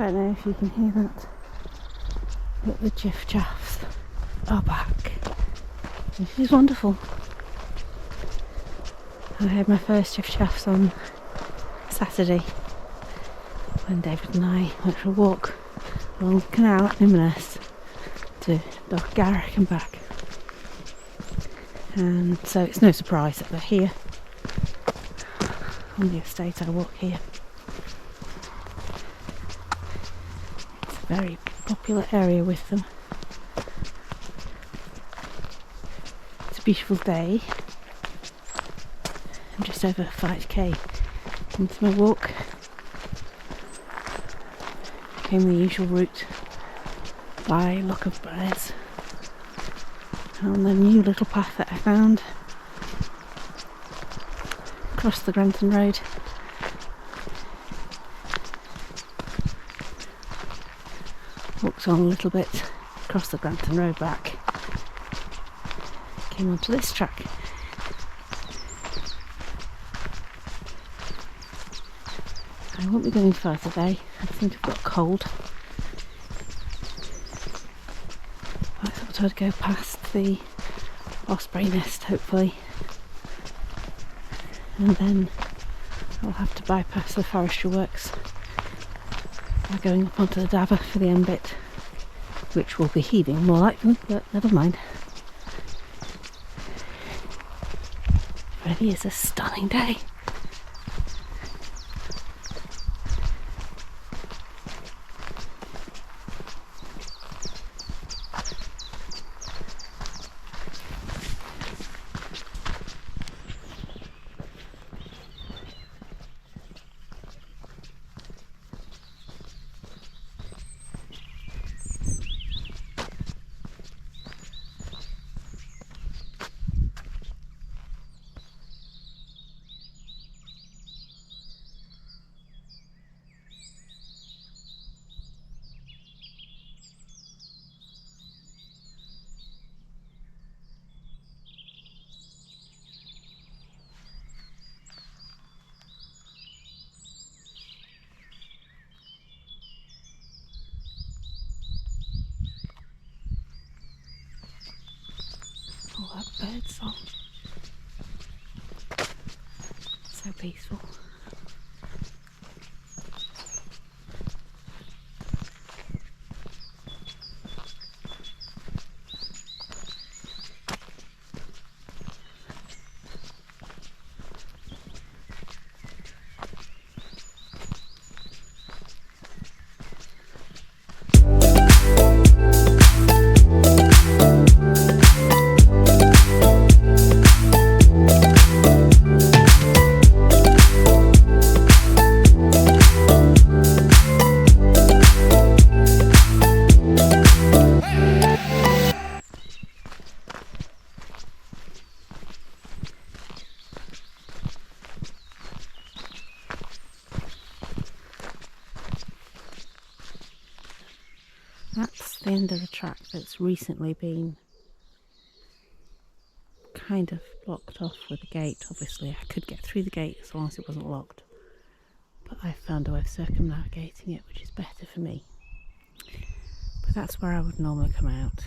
don't know if you can hear that, but the chiff-chaffs are back, which is wonderful. I had my first chiff-chaffs on Saturday when David and I went for a walk along the canal at Nimness to Dog Garrick and back. And so it's no surprise that they're here on the estate. I walk here. It's a very popular area with them. It's a beautiful day. I'm just over 5k into my walk. Came the usual route by Lock of Bears on the new little path that I found across the Granton Road. Walked on a little bit across the Granton Road back. Came onto this track. I won't be going far today. I think I've got a cold. I thought I'd go past the osprey nest, hopefully, and then I'll have to bypass the forestry works by going up onto the Dabber for the end bit, which will be heaving more likely, but never mind. It really is a stunning day. Oh, that birdsong. So peaceful. That's the end of the track that's recently been kind of blocked off with a gate. Obviously I could get through the gate as long as it wasn't locked, but I found a way of circumnavigating it, which is better for me. But that's where I would normally come out,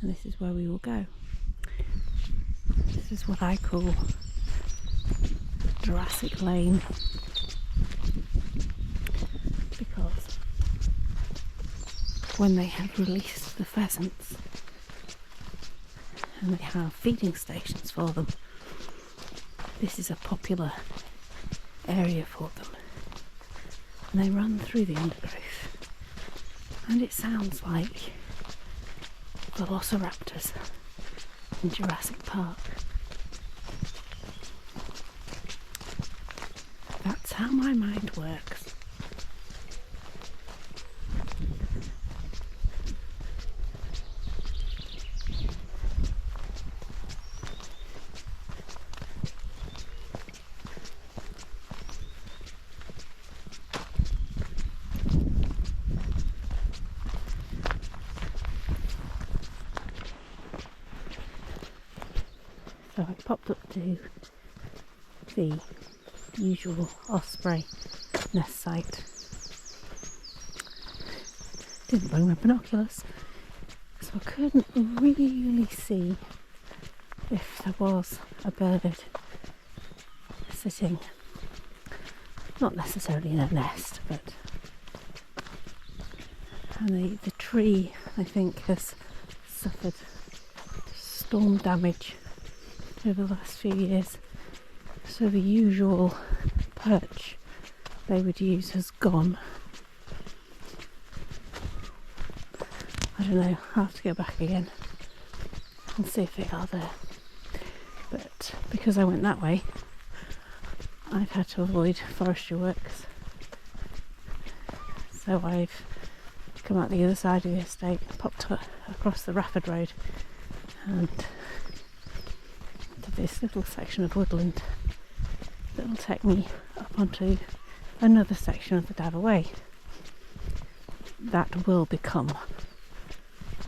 and this is where we will go. This is what I call Jurassic Lane, because when they have released the pheasants and they have feeding stations for them, this is a popular area for them, and they run through the undergrowth, and it sounds like velociraptors in Jurassic Park. That's how my mind works. So I popped up to the usual osprey nest site. Didn't bring my binoculars, so I couldn't really see if there was a bird sitting, not necessarily in a nest, but and the tree, I think, has suffered storm damage over the last few years, so the usual perch they would use has gone. I don't know, I'll have to go back again and see if they are there. But because I went that way, I've had to avoid forestry works. So I've come out the other side of the estate, popped across the rapid road and to this little section of woodland that will take me up onto another section of the Dava Way. That will become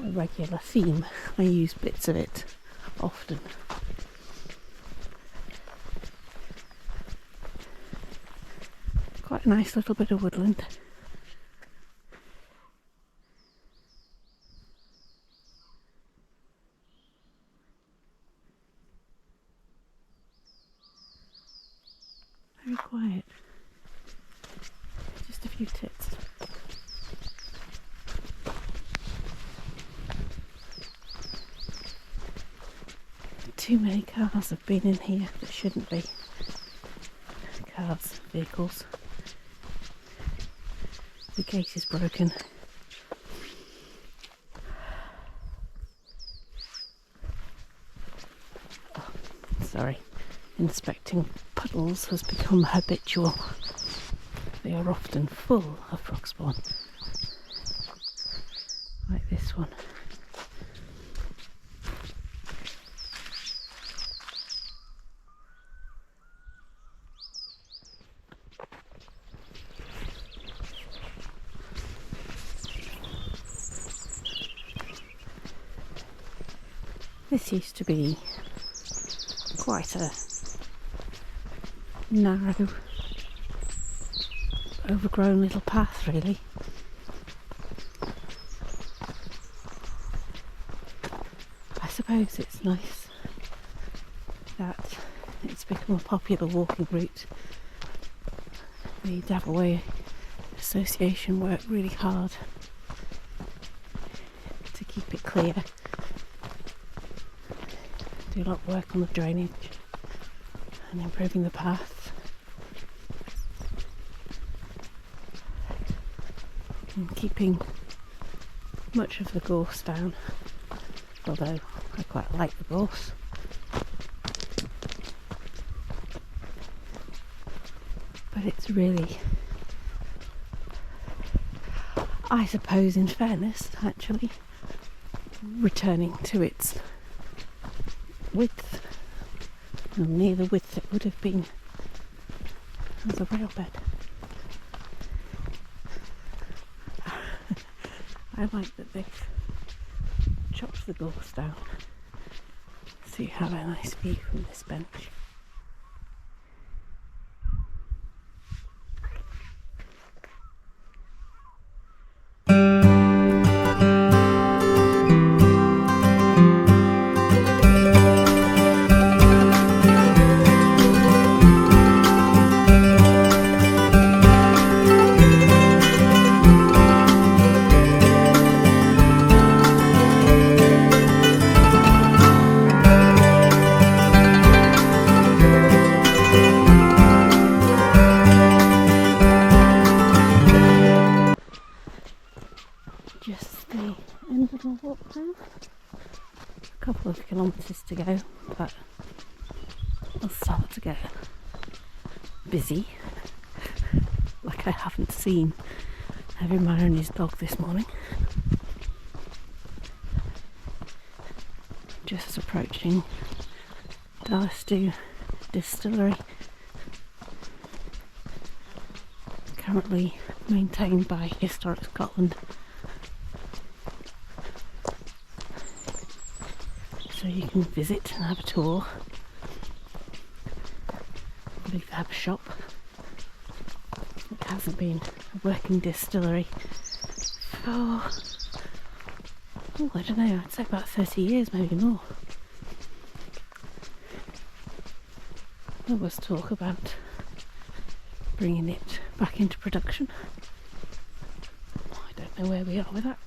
a regular theme. I use bits of it often. Quite a nice little bit of woodland. Very quiet. Just a few tits. Too many cars have been in here that shouldn't be. Cars, vehicles. The gate is broken. Oh, sorry. Inspecting puddles has become habitual. They are often full of frog spawn. Like this one. This used to be quite a narrow, overgrown little path, really. I suppose it's nice that it's become a popular walking route. The Dava Way Association worked really hard to keep it clear. Do a lot of work on the drainage and improving the path and keeping much of the gorse down, although I quite like the gorse. But it's really, I suppose in fairness, actually returning to its width, well, near the width it would have been as a rail bed. I like that they've chopped the gorse down so you have a nice view from this bench. Just the end of my walk now. A couple of kilometres to go, but I'll start to get busy, like I haven't seen every man and his dog this morning. Just approaching Dallas Distillery, currently maintained by Historic Scotland. So you can visit and have a tour. refurb shop. It hasn't been a working distillery for, oh, I don't know, I'd say about 30 years, maybe more. There was talk about bringing it back into production. I don't know where we are with that.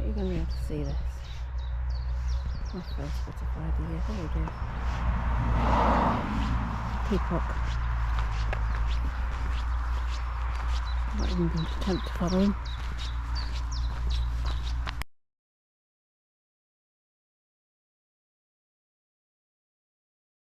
You're going to be able to see this. My first butterfly of the year. There we go. Peacock. I'm not even going to attempt to follow him.